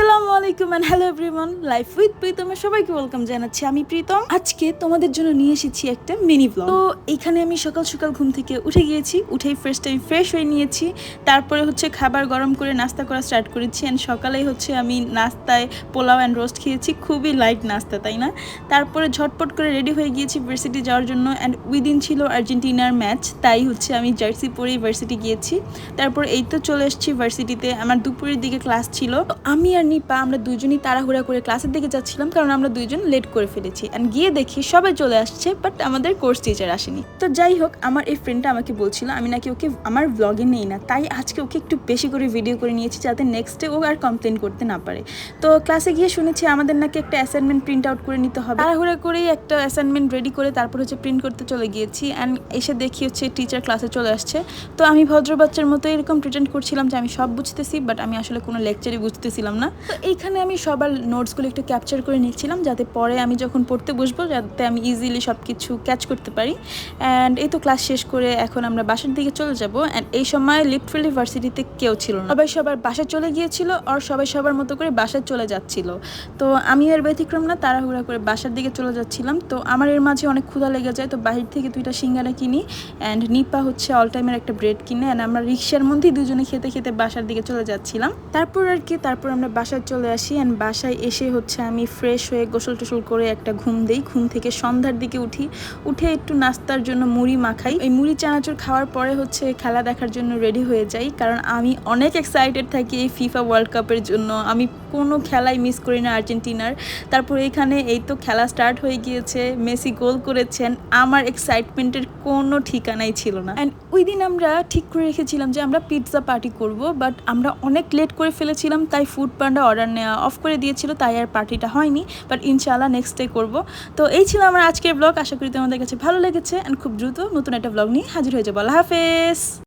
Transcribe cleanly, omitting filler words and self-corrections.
আসসালামু আলাইকুম and hello everyone, life with প্রীতমে সবাইকে ওয়েলকাম জানাচ্ছি। আমি প্রীতম। আজকে তোমাদের জন্য নিয়ে এসেছি একটা মিনি ব্লগ। তো এখানে আমি সকাল সকাল ঘুম থেকে উঠে গিয়েছি, উঠেই ফার্স্ট টাইম ফ্রেশ হয়ে নিয়েছি, তারপরে হচ্ছে খাবার গরম করে নাস্তা করা স্টার্ট করেছি। অ্যান্ড সকালেই হচ্ছে আমি নাস্তায় পোলাও অ্যান্ড রোস্ট খেয়েছি, খুবই লাইট নাস্তা তাই না। তারপরে ঝটপট করে রেডি হয়ে গিয়েছি ভার্সিটি যাওয়ার জন্য। অ্যান্ড উইদিন ছিল আর্জেন্টিনার ম্যাচ, তাই হচ্ছে আমি জার্সি পরেই ভার্সিটি গিয়েছি। তারপর এই তো চলে এসেছি ভার্সিটিতে। আমার দুপুরের দিকে ক্লাস ছিল, আমি আর নিপা আমরা দুজনই তাড়াহুড়া করে ক্লাসের দিকে যাচ্ছিলাম, কারণ আমরা দুইজন লেট করে ফেলেছি। অ্যান্ড গিয়ে দেখি সবাই চলে আসছে, বাট আমাদের কোর্স টিচার আসেনি। তো যাই হোক, আমার এই ফ্রেন্ডটা আমাকে বলছিল আমি নাকি ওকে আমার ব্লগে নেই না, তাই আজকে ওকে একটু বেশি করে ভিডিও করে নিয়েছি, যাতে নেক্সট ডে ও আর কমপ্লেন করতে না পারে। তো ক্লাসে গিয়ে শুনেছি আমাদের নাকি একটা অ্যাসাইনমেন্ট প্রিন্ট আউট করে নিতে হবে। তাড়াহুড়া করেই একটা অ্যাসাইনমেন্ট রেডি করে তারপর হচ্ছে প্রিন্ট করতে চলে গিয়েছি। অ্যান্ড এসে দেখি হচ্ছে টিচার ক্লাসে চলে আসছে। তো আমি ভদ্র বাচ্চার মতো এরকম প্রিটেন্ড করছিলাম যে আমি সব বুঝতেছি, বাট আমি আসলে কোনো লেকচারই বুঝতেছিলাম না। তো এইখানে আমি সবার নোটসগুলো একটু ক্যাপচার করে নিচ্ছিলাম, যাতে পরে আমি যখন পড়তে বসবো যাতে আমি ইজিলি সব কিছু ক্যাচ করতে পারি। অ্যান্ড এই তো ক্লাস শেষ করে এখন আমরা বাসার দিকে চলে যাব। অ্যান্ড এই সময় লিটফিল্ড ইউনিভার্সিটিতে কেউ ছিল না, সবাই সবার বাসায় চলে গিয়েছিল, আর সবাই সবার মতো করে বাসায় চলে যাচ্ছিল। তো আমি এর ব্যতিক্রম না, তাড়াহুড়া করে বাসার দিকে চলে যাচ্ছিলাম। তো আমার এর মাঝে অনেক ক্ষুধা লেগে যায়, তো বাহির থেকে 2টা সিঙ্গারা কিনি। অ্যান্ড নিপা হচ্ছে অল টাইমের একটা ব্রেড কিনে। অ্যান্ড আমরা রিক্সার মধ্যেই দুজনে খেতে খেতে বাসার দিকে চলে যাচ্ছিলাম। তারপর আমরা বাসায় চলে আসি। অ্যান্ড বাসায় এসে হচ্ছে আমি ফ্রেশ হয়ে গোসল টোসল করে একটা ঘুম দেই। ঘুম থেকে সন্ধ্যার দিকে উঠে একটু নাস্তার জন্য মুড়ি মাখাই। এই মুড়ি চানাচুর খাওয়ার পরে হচ্ছে খেলা দেখার জন্য রেডি হয়ে যাই, কারণ আমি অনেক এক্সাইটেড থাকি এই ফিফা ওয়ার্ল্ড কাপের জন্য। আমি কোনো খেলাই মিস করি না আর্জেন্টিনার। তারপর এখানে এই তো খেলা স্টার্ট হয়ে গিয়েছে, মেসি গোল করেছেন। আমার এক্সাইটমেন্টের কোনো ঠিকানাই ছিল না। অ্যান্ড ওই দিন আমরা ঠিক করে রেখেছিলাম যে আমরা পিৎজা পার্টি করব, বাট আমরা অনেক লেট করে ফেলেছিলাম, তাই ফুড পান্ডা অর্ডার নেওয়া অফ করে দিয়েছিল, তাই আর পার্টিটা হয়নি। বাট ইনশাআল্লাহ নেক্সট ডে করব। তো এই ছিল আমার আজকের ব্লগ। আশা করি তোমাদের কাছে ভালো লেগেছে। অ্যান্ড খুব দ্রুত নতুন একটা ব্লগ নিয়ে হাজির হয়ে যাবো। আল্লাহ হাফেজ।